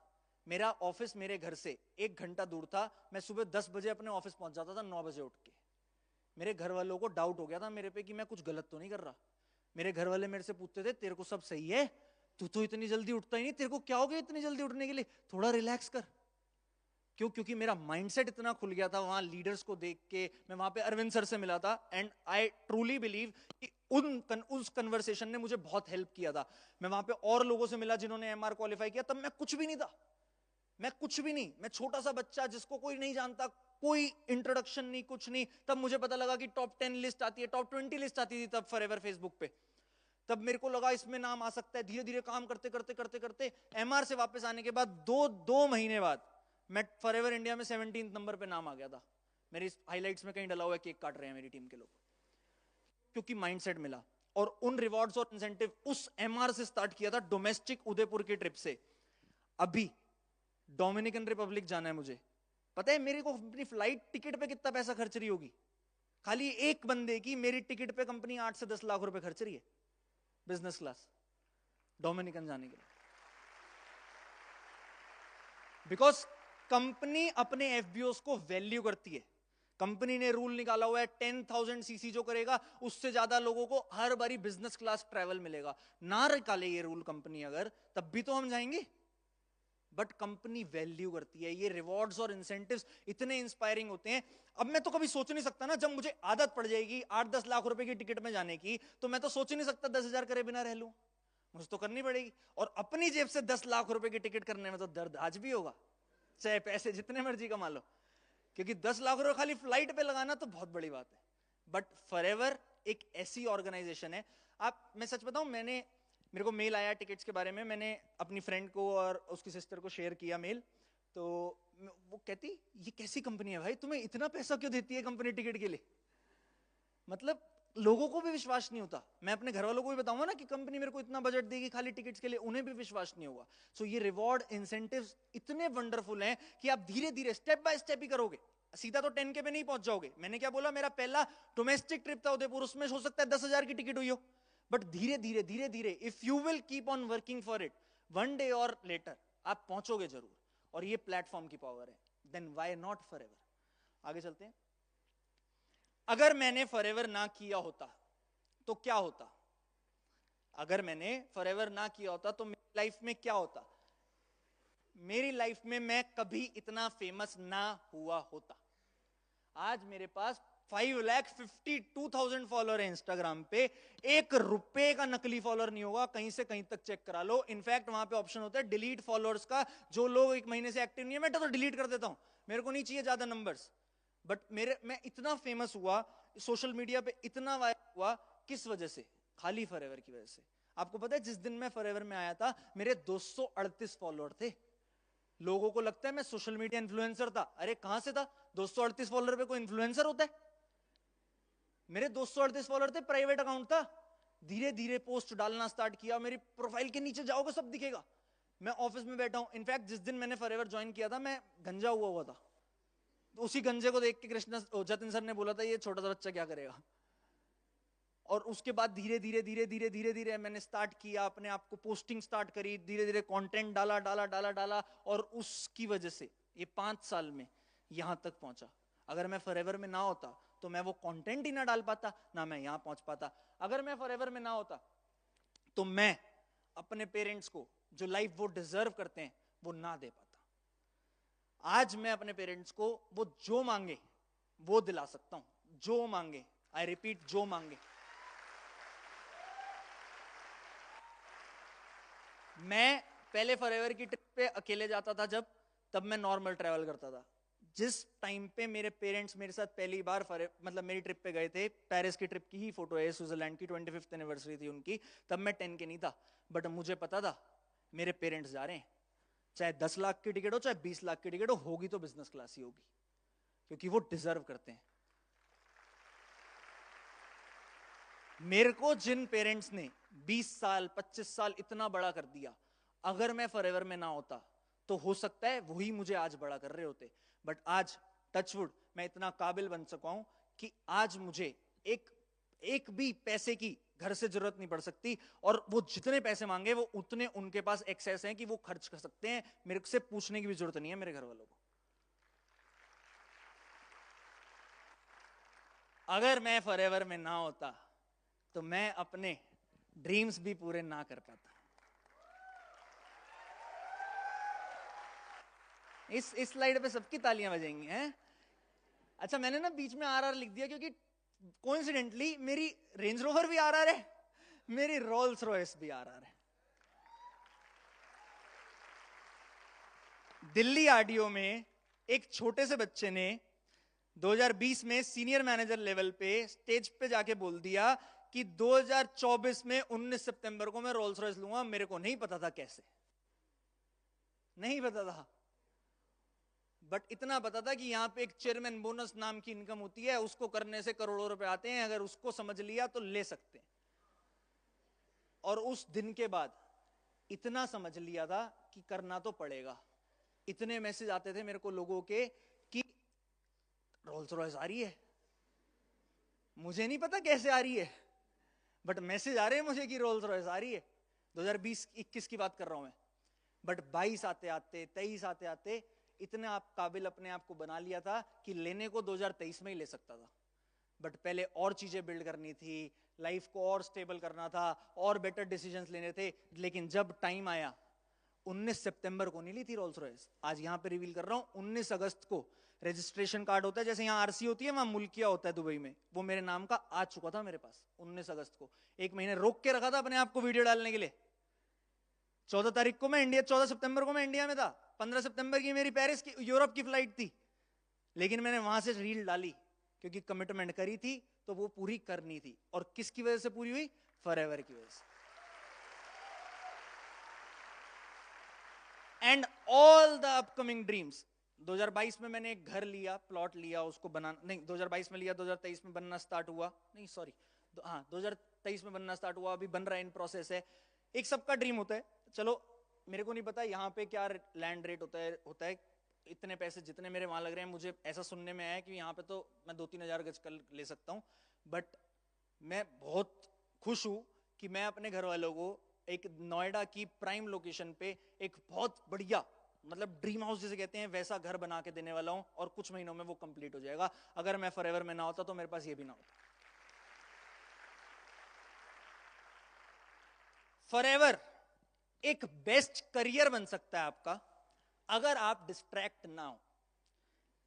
मेरा ऑफिस मेरे घर से 1 घंटा दूर था। मैं सुबह 10 बजे अपने ऑफिस पहुंच जाता था 9 बजे उठ के। मेरे घर वालों को डाउट हो गया था मेरे पे कि मैं कुछ गलत तो नहीं कर रहा। मेरे घर वाले मेरे से पूछते थे तेरे को सब सही है, तू तो इतनी जल्दी उठता ही नहीं, तेरे को क्या हो गया इतनी जल्दी उठने के लिए, थोड़ा रिलैक्स कर। क्यों? क्योंकि मेरा माइंडसेट इतना खुल गया था वहां लीडर्स को देख के। मैं वहां पे अरविंद सर से मिला था एंड आई ट्रूली बिलीव कि उस कन्वर्सेशन ने मुझे बहुत हेल्प किया था। मैं वहां पे और लोगों से मिला जिन्होंने एमआर क्वालिफाई किया, तब मैं कुछ भी नहीं था, मैं कुछ भी नहीं, मैं छोटा सा बच्चा जिसको कोई नहीं जानता, कोई इंट्रोडक्शन नहीं, कुछ नहीं। तब मुझे पता लगा कि टॉप 10 लिस्ट आती है, टॉप 20 लिस्ट आती थी तब फॉरएवर फेसबुक पे। तब मेरे को लगा इसमें नाम आ सकता है। धीरे धीरे काम करते करते करते करते एमआर से वापस आने के बाद दो महीने बाद मैं फॉरएवर इंडिया में 17 नंबर पे नाम आ गया था। मेरी हाइलाइट्स में कहीं डला हुआ है, केक काट रहे हैं मेरी टीम के लोग, क्योंकि माइंडसेट मिला। और उन रिवॉर्ड्स और इंसेंटिव उस एमआर से स्टार्ट किया था, डोमेस्टिक उदयपुर की ट्रिप से। अभी डोमिनिकन रिपब्लिक जाना है मुझे, पता है मेरे को अपनी फ्लाइट टिकट पे कितना पैसा खर्च रही होगी? खाली एक बंदे की मेरी टिकट पे कंपनी 8 से 10 लाख रुपए खर्च रही है, बिजनेस क्लास, डोमिनिकन जाने के लिए। बिकॉज कंपनी अपने एफबीओस को वैल्यू करती है। कंपनी ने रूल निकाला हुआ है 10,000 सीसी जो करेगा उससे ज्यादा लोगों को हर बारी बिजनेस क्लास ट्रैवल मिलेगा। ना निकाले ये रूल कंपनी अगर, तब भी तो हम जाएंगे, बट कंपनी वैल्यू करती है। ये रिवॉर्ड्स और इंसेंटिव्स इतने इंस्पायरिंग होते हैं। अब मैं तो कभी सोच नहीं सकता ना, जब मुझे आदत पड़ जाएगी 8-10 लाख रुपए की टिकट में जाने की, तो मैं तो सोच ही नहीं सकता 10,000 करे बिना रह लूं, मुझे तो करनी पड़ेगी। और अपनी जेब से 10 लाख रुपए की टिकट करने में तो दर्द आज भी होगा, चाहे पैसे जितने मर्जी कमा लो, क्योंकि 10 लाख रुपए खाली फ्लाइट पे लगाना तो बहुत बड़ी बात है। बट फॉरएवर एक ऐसी ऑर्गेनाइजेशन है। आप, मैं सच बताऊं, मेरे को मेल आया टिकट्स के बारे में, मैंने अपनी फ्रेंड को और उसकी सिस्टर को शेयर किया मेल, तो वो कहती ये कैसी कंपनी है भाई, तुम्हें इतना पैसा क्यों देती है कंपनी टिकट के लिए? मतलब लोगों को भी विश्वास नहीं होता। मैं अपने घर वालों को भी बताऊंगा ना कि कंपनी मेरे को इतना बजट देगी खाली टिकट्स के लिए, उन्हें भी विश्वास नहीं होगा। सो ये रिवॉर्ड इंसेंटिव्स इतने वंडरफुल हैं कि आप धीरे धीरे स्टेप बाय स्टेप ही करोगे, सीधा तो 10K पे नहीं पहुंच जाओगे। मैंने क्या बोला, मेरा पहला डोमेस्टिक ट्रिप था उदयपुर, उसमें हो सकता है 10,000 की टिकट हुई हो, बट धीरे धीरे धीरे धीरे if you will keep on working for it, one day और लेटर आप पहुंचोगे जरूर। और ये प्लेटफॉर्म की पावर है, देन व्हाई नॉट फॉरएवर। आगे चलते हैं। अगर मैंने फॉरएवर ना किया होता तो क्या होता? अगर मैंने फॉरएवर ना किया होता तो मेरी लाइफ में क्या होता? मेरी लाइफ में मैं कभी इतना फेमस ना हुआ होता। आज मेरे पास 5,52,000 फॉलोअर है इंस्टाग्राम पे। 1 रुपए का नकली फॉलोअर नहीं होगा, कहीं से कहीं तक चेक करा लो। इनफैक्ट वहां पे ऑप्शन होता है डिलीट फॉलोअर्स का, जो लोग 1 महीने से एक्टिव नहीं है मैं तो डिलीट कर देता हूं, मेरे को नहीं चाहिए ज्यादा नंबर्स। बट मैं इतना फेमस हुआ सोशल मीडिया पे, इतना वायरल हुआ, किस वजह से? खाली फॉरएवर की वजह से। आपको पता है जिस दिन मैं फॉरएवर में आया था मेरे 238 फॉलोअर थे। लोगों को लगता है मैं सोशल मीडिया इन्फ्लुएंसर था, अरे कहां से था? 238 फॉलोअर पे कोई इन्फ्लुएंसर होता है? मेरे 238 फॉलोअर थे, प्राइवेट अकाउंट था। धीरे धीरे पोस्ट डालना स्टार्ट किया, मेरी प्रोफाइल के नीचे जाओगे सब दिखेगा। मैं ऑफिस में बैठा हूं, इनफैक्ट जिस दिन मैंने फॉरएवर ज्वाइन किया था मैं गंजा हुआ था, तो उसी गंजे को देख के कृष्णा जतिन सर ने बोला था ये छोटा सा बच्चा क्या करेगा। और उसके बाद धीरे धीरे धीरे धीरे धीरे धीरे मैंने स्टार्ट किया, अपने आप को पोस्टिंग स्टार्ट करी, धीरे धीरे कंटेंट डाला डाला डाला डाला, और उसकी वजह से ये 5 साल में यहां तक पहुंचा। अगर मैं फॉरएवर में ना होता तो मैं वो कंटेंट ही ना डाल पाता, ना मैं यहां पहुंच पाता। अगर मैं फॉरएवर में ना होता तो मैं अपने पेरेंट्स को जो लाइफ वो डिजर्व करते हैं वो ना दे पाता। आज मैं अपने पेरेंट्स को वो जो मांगे वो दिला सकता हूं, जो मांगे, आई रिपीट, जो मांगे। मैं पहले फॉरएवर की ट्रिप पे अकेले जाता था जब, तब मैं नॉर्मल ट्रैवल करता था। जिस टाइम पे मेरे पेरेंट्स मेरे साथ पहली बार मतलब मेरी ट्रिप पे गए थे, पेरिस की ट्रिप की ही फोटो है, स्विट्जरलैंड की 25th एनिवर्सरी थी उनकी, तब मैं 10 के नहीं था, बट मुझे पता था मेरे पेरेंट्स जा रहे हैं, चाहे 10 लाख की टिकट हो चाहे 20 लाख की टिकट हो, होगी तो बिजनेस क्लास ही होगी, क्योंकि वो डिजर्व करते हैं। मेरे को जिन पेरेंट्स ने 20 साल 25 साल इतना बड़ा कर दिया, अगर मैं फॉरएवर में ना होता तो हो सकता है वही मुझे आज बड़ा कर रहे होते, बट आज टचवुड मैं इतना काबिल बन सका हूं कि आज मुझे एक भी पैसे की घर से जरूरत नहीं पड़ सकती, और वो जितने पैसे मांगे वो उतने उनके पास एक्सेस हैं कि वो खर्च कर सकते हैं, मेरे से पूछने की भी जरूरत नहीं है मेरे घर वालों को। अगर मैं फॉरएवर में ना होता तो मैं अपने ड्रीम्स भी पूरे ना कर पाता। इस स्लाइड पे सबकी तालियां बजेंगी हैं। अच्छा, मैंने ना बीच में आरआर लिख दिया क्योंकि कोइंसिडेंटली मेरी रेंज रोवर भी आरआर है, मेरी रोल्स रॉयस भी आरआर है। दिल्ली आरडीओ में एक छोटे से बच्चे ने 2020 में सीनियर मैनेजर लेवल पे स्टेज पे जाके बोल दिया कि 2024 में 19 सितंबर को मैं रोल्स रॉयस लूंगा। मेरे को नहीं पता था कैसे, नहीं पता था, बट इतना पता था कि यहां पे एक चेयरमैन बोनस नाम की इनकम होती है, उसको करने से करोड़ों रुपए आते हैं, अगर उसको समझ लिया तो ले सकते हैं। और उस दिन के बाद इतना समझ लिया था कि करना तो पड़ेगा। इतने मैसेज आते थे मेरे को लोगों के कि रोल्स रॉयस आ रही है, मुझे नहीं पता कैसे आ रही है, बट मैसेज आ रहे हैं मुझे कि रोल्स रॉयस आ रही है। 2020-21 की बात कर रहा हूं मैं, बट 22 आते आते 23 आते आते इतने आप काबिल अपने आप को बना लिया था कि लेने को 2023 में ही ले सकता था, बट पहले और चीजें बिल्ड करनी थी, लाइफ को और स्टेबल करना था, और बेटर डिसीजंस लेने थे। लेकिन जब टाइम आया, 19 सितंबर को नहीं ली थी रोल्स रॉयस, आज यहां पे रिवील कर रहा हूं, 19 अगस्त को रजिस्ट्रेशन कार्ड होता है, जैसे यहाँ आरसी होती है वहां मुल्किया होता है दुबई में, वो मेरे नाम का आ चुका था मेरे पास 19 अगस्त को। एक महीने रोक के रखा था अपने आप को वीडियो डालने के लिए। 14 तारीख को मैं इंडिया, 14 सितंबर को मैं इंडिया में था, 15 सितंबर की मेरी पेरिस की यूरोप की फ्लाइट थी, लेकिन मैंने वहां से रील डाली क्योंकि कमिटमेंट करी थी तो वो पूरी करनी थी। और किसकी वजह से पूरी हुई? फॉरएवर की वजह से। And all the upcoming dreams. 2022 में मैंने एक घर लिया, प्लॉट लिया, उसको बनाना नहीं 2022 में लिया, 2023 में बनना स्टार्ट हुआ, नहीं सॉरी हाँ 2023 में बनना स्टार्ट हुआ, अभी बन रहा है, इन प्रोसेस है। एक सबका ड्रीम होता है, चलो मेरे को नहीं पता यहाँ पे क्या लैंड रेट होता है, इतने पैसे जितने मेरे वहां लग रहे हैं, मुझे ऐसा सुनने में आया है कि यहाँ पे तो मैं 2-3 हजार गज कर ले सकता हूँ, बट मैं बहुत खुश हूं कि मैं अपने घर वालों को एक नोएडा की प्राइम लोकेशन पे एक बहुत बढ़िया, मतलब ड्रीम हाउस जिसे कहते हैं, वैसा घर बना के देने वाला हूं, और कुछ महीनों में वो कंप्लीट हो जाएगा। अगर मैं फॉरएवर में ना होता तो मेरे पास ये भी ना होता। फॉरएवर एक बेस्ट करियर बन सकता है आपका अगर आप डिस्ट्रैक्ट ना हो।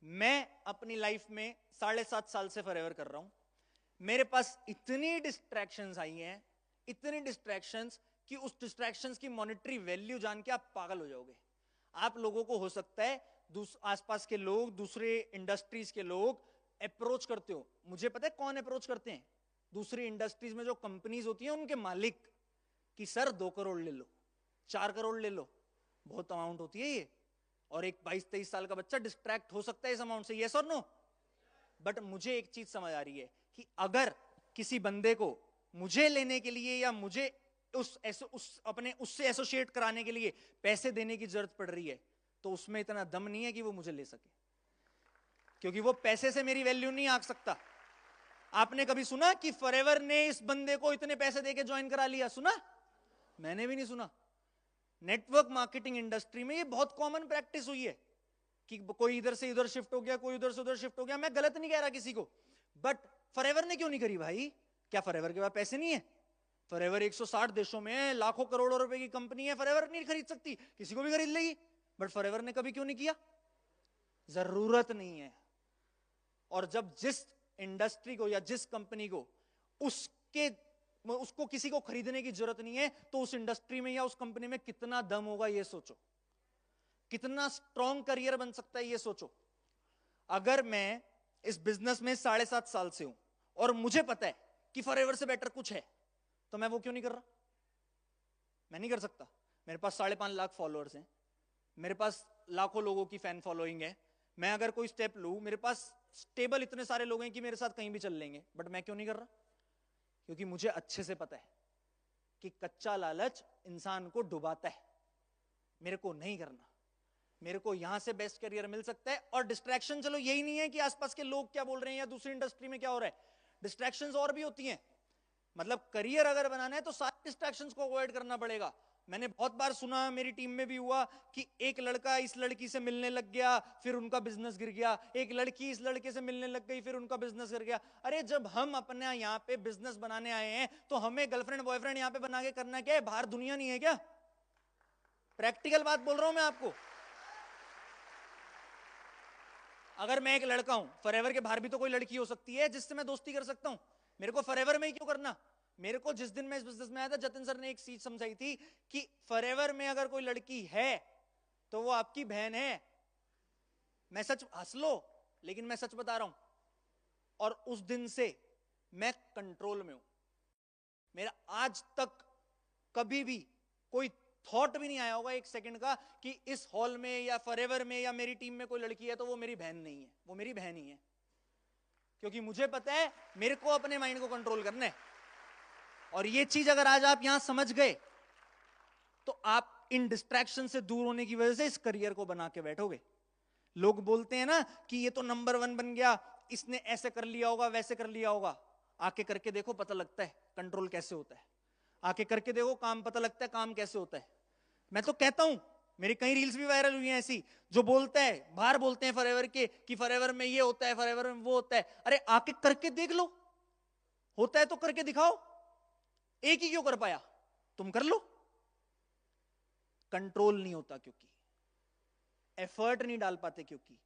मैं अपनी लाइफ में 7.5 साल से फॉरएवर कर रहा हूं, मेरे पास इतनी डिस्ट्रैक्शंस आई हैं, इतनी डिस्ट्रैक्शंस कि उस डिस्ट्रैक्शंस की मॉनेटरी वैल्यू जान के आप पागल हो जाओगे। आप लोगों को हो सकता है आसपास के लोग, दूसरे इंडस्ट्रीज के लोग अप्रोच करते हो, मुझे पता है कौन अप्रोच करते हैं, दूसरी इंडस्ट्रीज में जो कंपनीज होती हैं उनके मालिक, कि सर 2 करोड़ ले लो, 4 करोड़ ले लो, बहुत अमाउंट होती है ये, और एक 22-23 साल का बच्चा डिस्ट्रैक्ट हो सकता है इस अमाउंट से, यस और नो। बट मुझे एक चीज समझ आ रही है कि अगर किसी बंदे को मुझे लेने के लिए या मुझे अपने उससे एसोसिएट कराने के लिए पैसे देने की जरूरत पड़ रही है, तो उसमें इतना दम नहीं है कि वो मुझे ले सके, क्योंकि वो पैसे से मेरी वैल्यू नहीं आंक सकता। आपने कभी सुना कि फॉरएवर ने इस बंदे को इतने पैसे देके ज्वाइन करा लिया? सुना? मैंने भी नहीं सुना। नेटवर्क मार्केटिंग इंडस्ट्री में ये बहुत कॉमन प्रैक्टिस हुई है कि कोई इधर से इधर शिफ्ट हो गया, कोई उधर से उधर शिफ्ट हो गया। मैं गलत नहीं कह रहा किसी को, बट फॉरएवर ने क्यों नहीं करी भाई? क्या फॉरएवर के पास पैसे नहीं है? फॉरएवर 160 देशों में है, लाखों करोड़ों रुपए की कंपनी है, फॉरएवर नहीं खरीद सकती? किसी को भी खरीद लेगी, बट फॉरएवर ने कभी क्यों नहीं किया? जरूरत नहीं है। और जब जिस इंडस्ट्री को या जिस कंपनी को उसको किसी को खरीदने की जरूरत नहीं है, तो उस इंडस्ट्री में या उस कंपनी में कितना दम होगा ये सोचो, कितना स्ट्रॉन्ग करियर बन सकता है ये सोचो। अगर मैं इस बिजनेस में 7.5 साल से हूं और मुझे पता है कि फॉरएवर से बेटर कुछ है, तो मैं वो क्यों नहीं कर रहा? मैं नहीं कर सकता। मेरे पास 5.5 लाख फॉलोअर्स हैं, मेरे पास लाखों लोगों की फैन फॉलोइंग है। मैं अगर कोई स्टेप लूं, मेरे पास स्टेबल इतने सारे लोग हैं कि मेरे साथ कहीं भी चल लेंगे, बट मैं क्यों नहीं कर रहा? क्योंकि मुझे अच्छे से पता है कि कच्चा लालच इंसान को डुबाता है। मेरे को नहीं करना। मेरे को यहां से बेस्ट करियर मिल सकता है। और डिस्ट्रैक्शन, चलो यही नहीं है कि आसपास के लोग क्या बोल रहे हैं या दूसरी इंडस्ट्री में क्या हो रहा है, डिस्ट्रैक्शंस और भी होती हैं। मतलब करियर अगर बनाना है तो सारे डिस्ट्रैक्शंस को अवॉइड करना पड़ेगा। मैंने बहुत बार सुना, मेरी टीम में भी हुआ कि एक लड़का इस लड़की से मिलने लग गया, फिर उनका बिजनेस गिर गया। एक लड़की इस लड़के से मिलने लग गई, फिर उनका बिजनेस गिर गया। अरे जब हम अपने यहाँ पे बिजनेस बनाने आए हैं तो हमें गर्लफ्रेंड बॉयफ्रेंड यहाँ पे बना के करना क्या है? बाहर दुनिया नहीं है क्या? प्रैक्टिकल बात बोल रहा हूं मैं आपको। अगर मैं एक लड़का हूं, फॉरएवर के बाहर भी तो कोई लड़की हो सकती है जिससे मैं दोस्ती कर सकता हूं। मेरे को फॉरएवर में ही क्यों करना? मेरे को जिस दिन मैं इस बिजनेस में आया था, जतिन सर ने एक चीज समझाई थी कि फॉरएवर में अगर कोई लड़की है तो वो आपकी बहन है। मैं सच, हंस लो, लेकिन मैं सच बता रहा हूं। और उस दिन से मैं कंट्रोल में हूं। मेरा आज तक कभी भी कोई थॉट भी नहीं आया होगा एक सेकंड का कि इस हॉल में या फॉरएवर में या मेरी टीम में कोई लड़की है तो वो मेरी बहन नहीं है। वो मेरी बहन ही है, क्योंकि मुझे पता है मेरे को अपने माइंड को कंट्रोल करना है। और ये चीज अगर आज आप यहां समझ गए तो आप इन डिस्ट्रैक्शन से दूर होने की वजह से इस करियर को बना के बैठोगे। लोग बोलते हैं ना कि ये तो नंबर 1 बन गया, इसने ऐसे कर लिया होगा, वैसे कर लिया होगा। आके करके देखो, पता लगता है कंट्रोल कैसे होता है। आके करके देखो, काम पता लगता है काम कैसे होता है। मैं तो कहता हूं, मेरी कई रील्स भी वायरल हुई हैं ऐसी, जो बोलता है, बाहर बोलते हैं फॉरएवर के कि फॉरएवर में ये होता है, फॉरएवर में वो होता है। अरे आके करके देख लो, होता है तो करके दिखाओ। एक ही क्यों कर पाया? तुम कर लो। कंट्रोल नहीं होता क्योंकि एफर्ट नहीं डाल पाते। क्योंकि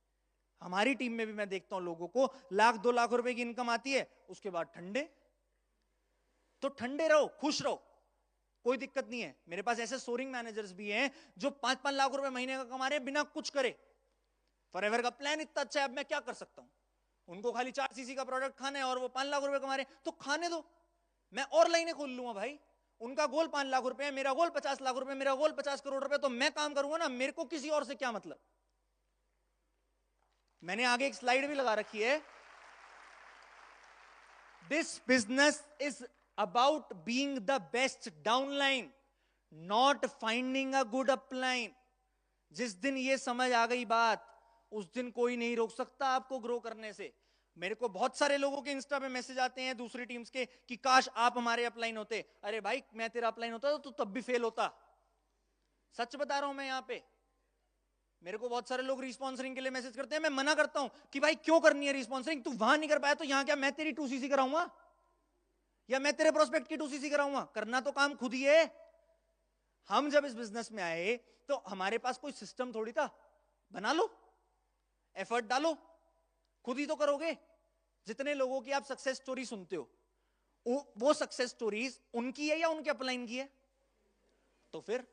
हमारी टीम में भी मैं देखता हूं लोगों को 1-2 लाख रुपए की इनकम आती है, उसके बाद ठंडे। तो ठंडे रहो, खुश रहो, कोई दिक्कत नहीं है। मेरे पास ऐसे सोरिंग मैनेजर्स भी हैं जो 5-5 लाख रुपए महीने का कमा रहे हैं बिना कुछ करे। फॉरएवर का प्लान इतना अच्छा है, अब मैं क्या कर सकता हूं? उनको खाली 4 सीसी का प्रोडक्ट खाना है और वो 5 लाख रुपए कमा रहे हैं, तो खाने दो। मैं और लाइनें खोल लूंगा भाई। उनका गोल 5 लाख रुपए है, मेरा गोल 50 लाख रुपए, मेरा गोल 50 करोड़ रुपए, तो मैं काम करूंगा ना। मेरे को किसी और से क्या मतलब? मैंने आगे एक स्लाइड भी लगा रखी है। This business is about being the best downline, not finding a good upline. जिस दिन ये समझ आ गई बात, उस दिन कोई नहीं रोक सकता आपको ग्रो करने से। मेरे को बहुत सारे लोगों के इंस्टा पे मैसेज आते हैं दूसरी टीम्स के कि काश आप हमारे अपलाइन होते। अरे भाई, मैं तेरा अपलाइन होता तो तब भी फेल होता। सच बता रहा हूं मैं यहां पे। मेरे को बहुत सारे लोग रिस्पॉन्सरिंग के लिए मैसेज करते हैं, मैं मना करता हूं कि भाई क्यों करनी है रिस्पॉन्सरिंग? तू वहां नहीं कर पाया तो यहां क्या मैं तेरी 2cc कराऊंगा या मैं तेरे प्रोस्पेक्ट की 2cc कराऊंगा? करना तो काम खुद ही है। हम जब इस बिजनेस में आए तो हमारे पास कोई सिस्टम थोड़ी था। बना लो, एफर्ट डालो, खुद ही तो करोगे। जितने लोगों की आप सक्सेस स्टोरी सुनते हो, वो सक्सेस स्टोरीज उनकी है या उनके अपलाइन की है? तो फिर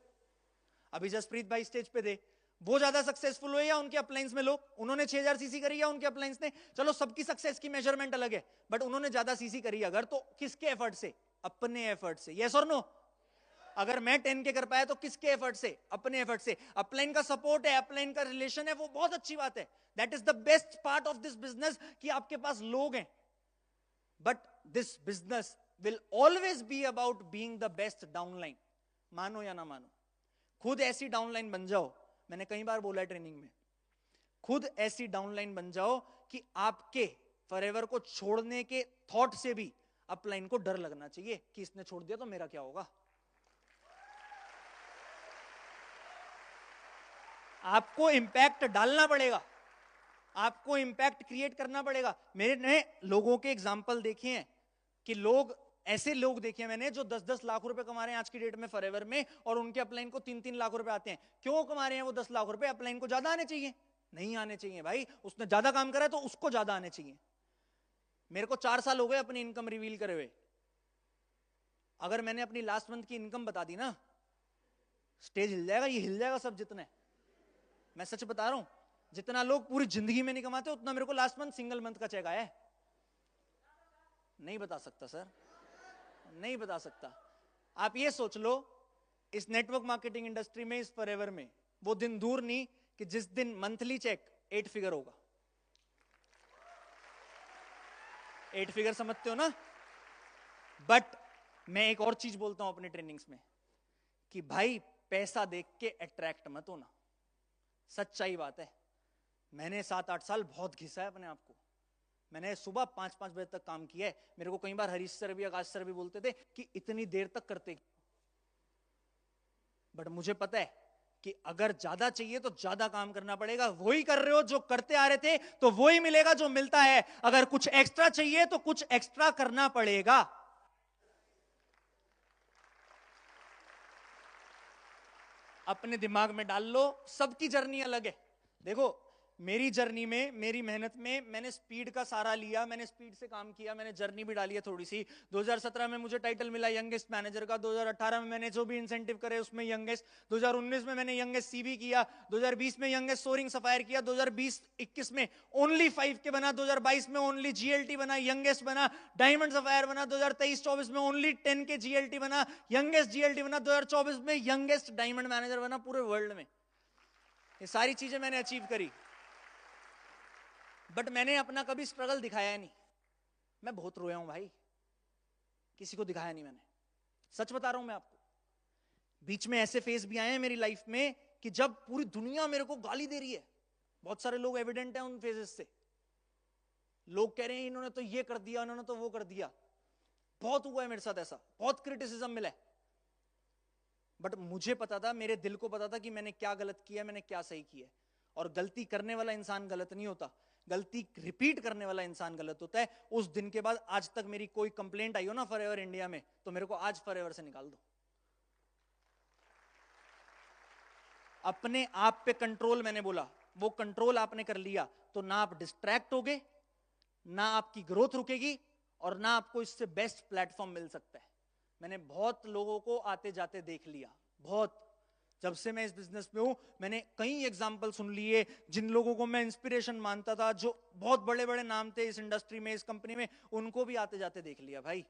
अभी जसप्रीत भाई स्टेज पे थे, वो ज्यादा सक्सेसफुल हुए या उनके अपलाइंस में लोग? उन्होंने 6000 सीसी करी या उनके अपलाइंस ने? चलो सबकी सक्सेस की मेजरमेंट अलग है, बट उन्होंने ज्यादा सीसी करी अगर, तो किसके एफर्ट से? अपने एफर्ट से। यस और नो? अगर मैं 10 के कर पाया तो किसके एफर्ट से? अपने एफर्ट से। अपलाइन का सपोर्ट है, अपलाइन का रिलेशन है, वो बहुत अच्छी बात है। That is the best part of this business कि आपके पास लोग हैं। But this business will always be about being the best downline. मानो या ना मानो, खुद ऐसी डाउनलाइन बन जाओ। मैंने कई बार बोला है ट्रेनिंग में, खुद ऐसी डाउनलाइन बन जाओ कि आपके फॉरएवर को छोड़ने के थॉट से भी अपलाइन को डर लगना चाहिए कि इसने छोड़ दिया तो मेरा क्या होगा। आपको इंपैक्ट डालना पड़ेगा, आपको इंपैक्ट क्रिएट करना पड़ेगा। मैंने लोगों के एग्जाम्पल देखे हैं कि लोग, ऐसे लोग देखे मैंने जो 10-10 लाख रुपए कमा रहे हैं आज की डेट में फॉरएवर में, और उनके अपलाइन को 3-3 लाख रुपए आते हैं। क्यों कमा रहे हैं वो 10 लाख रुपए? अपलाइन को ज्यादा आने चाहिए? नहीं आने चाहिए भाई। उसने ज्यादा काम करा है तो उसको ज्यादा आने चाहिए। मेरे को 4 साल हो गए अपनी इनकम रिवील करे हुए। अगर मैंने अपनी लास्ट मंथ की इनकम बता दी ना, स्टेज हिल जाएगा, ये हिल जाएगा सब जितने। मैं सच बता रहा हूं, जितना लोग पूरी जिंदगी में नहीं कमाते उतना मेरे को लास्ट मंथ सिंगल मंथ का चेक आया है। नहीं बता सकता सर, नहीं बता सकता। आप ये सोच लो, इस नेटवर्क मार्केटिंग इंडस्ट्री में, इस फॉरएवर में वो दिन दूर नहीं कि जिस दिन मंथली चेक 8 फिगर होगा। 8 फिगर समझते हो ना। बट मैं एक और चीज बोलता हूं अपने ट्रेनिंग्स में कि भाई पैसा देख के अट्रैक्ट मत होना। सच्चाई बात है। मैंने 7-8 साल बहुत घिसा है अपने आप को। मैंने सुबह 5-5 बजे तक काम किया है। मेरे को कई बार हरीश सर भी, आकाश सर भी बोलते थे कि इतनी देर तक करते। बट मुझे पता है कि अगर ज्यादा चाहिए तो ज्यादा काम करना पड़ेगा। वही कर रहे हो जो करते आ रहे थे, तो वही मिलेगा जो मिलता है। अगर कुछ एक्स्ट्रा चाहिए तो कुछ एक्स्ट्रा करना पड़ेगा। अपने दिमाग में डाल लो, सबकी जर्नी अलग है। देखो मेरी जर्नी में, मेरी मेहनत में मैंने स्पीड का सारा लिया, मैंने स्पीड से काम किया, मैंने जर्नी भी डाली है थोड़ी सी। 2017 में मुझे टाइटल मिला यंगेस्ट मैनेजर का। 2018 में मैंने जो भी इंसेंटिव करे उसमें यंगेस्ट। 2019 में मैंने यंगेस्ट सीबी किया। 2020 में यंगेस्ट सोरिंग सफायर किया। 2020-21 में ओनली 5 के बना। 2022 में ओनली जीएलटी बना, यंगेस्ट बना। डायमंड सफायर बना। 2023-24 में ओनली 10 के जीएलटी बना, यंगेस्ट जीएलटी बना। 2024 में यंगेस्ट डायमंड मैनेजर बना पूरे वर्ल्ड में। ये सारी चीजें मैंने अचीव करी। बट मैंने अपना कभी स्ट्रगल दिखाया नहीं। मैं बहुत रोया हूं भाई, किसी को दिखाया नहीं मैंने। सच बता रहा हूं मैं आपको। बीच में ऐसे फेज भी आए हैं मेरी लाइफ में कि जब पूरी दुनिया मेरे को गाली दे रही है। बहुत सारे लोग एविडेंट हैं उन फेजेस से। लोग कह रहे हैं इन्होंने तो ये कर दिया, इन्होंने तो वो कर दिया। बहुत हुआ है मेरे साथ ऐसा, बहुत क्रिटिसिज्म मिला है। बट मुझे पता था, मेरे दिल को पता था कि मैंने क्या गलत किया, मैंने क्या सही किया। और गलती करने वाला इंसान गलत नहीं होता, गलती रिपीट करने वाला इंसान गलत होता है। उस दिन के बाद आज तक मेरी कोई कंप्लेंट आई हो ना फॉरएवर इंडिया में, तो मेरे को आज फॉरएवर से निकाल दो। अपने आप पे कंट्रोल, मैंने बोला वो कंट्रोल आपने कर लिया तो ना आप डिस्ट्रैक्ट होगे, ना आपकी ग्रोथ रुकेगी, और ना आपको इससे बेस्ट प्लेटफॉर्म मिल सकता है। मैंने बहुत लोगों को आते जाते देख लिया, बहुत। जब से मैं इस बिजनेस में हूं मैंने कई एग्जाम्पल सुन लिए। जिन लोगों को मैं इंस्पिरेशन मानता था, जो बहुत बड़े बड़े नाम थे इस इंडस्ट्री में, इस कंपनी में, उनको भी आते जाते देख लिया भाई।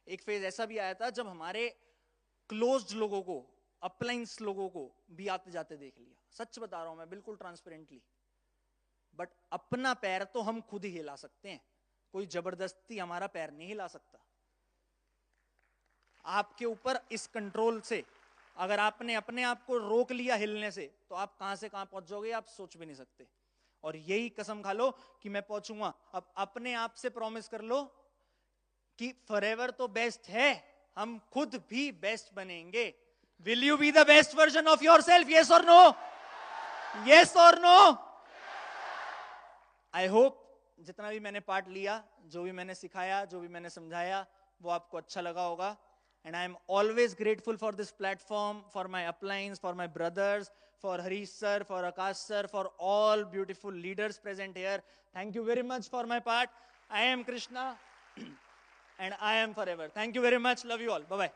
एक फेज ऐसा भी आया था जब हमारे क्लोज्ड लोगों को, अपलाइंस लोगों को भी आते जाते देख लिया। सच बता रहा हूं मैं, बिल्कुल ट्रांसपेरेंटली। बट अपना पैर तो हम खुद ही हिला सकते हैं, कोई जबरदस्ती हमारा पैर नहीं हिला सकता। आपके ऊपर इस कंट्रोल से, अगर आपने अपने आप को रोक लिया हिलने से, तो आप कहां से कहां पहुंच जाओगे आप सोच भी नहीं सकते। और यही कसम खा लो कि मैं पहुंचूंगा। अब अपने आप से प्रॉमिस कर लो कि फॉरएवर तो बेस्ट है, हम खुद भी बेस्ट बनेंगे। Will you be the best version of your self? Yes और नो? येस और नो? आई होप जितना भी मैंने पार्ट लिया, जो भी मैंने सिखाया, जो भी मैंने समझाया, वो आपको अच्छा लगा होगा। And I am always grateful for this platform, for my uplines, for my brothers, for Harish sir, for Akash sir, for all beautiful leaders present here. Thank you very much for my part. I am Krishna and I am forever. Thank you very much. Love you all. Bye-bye.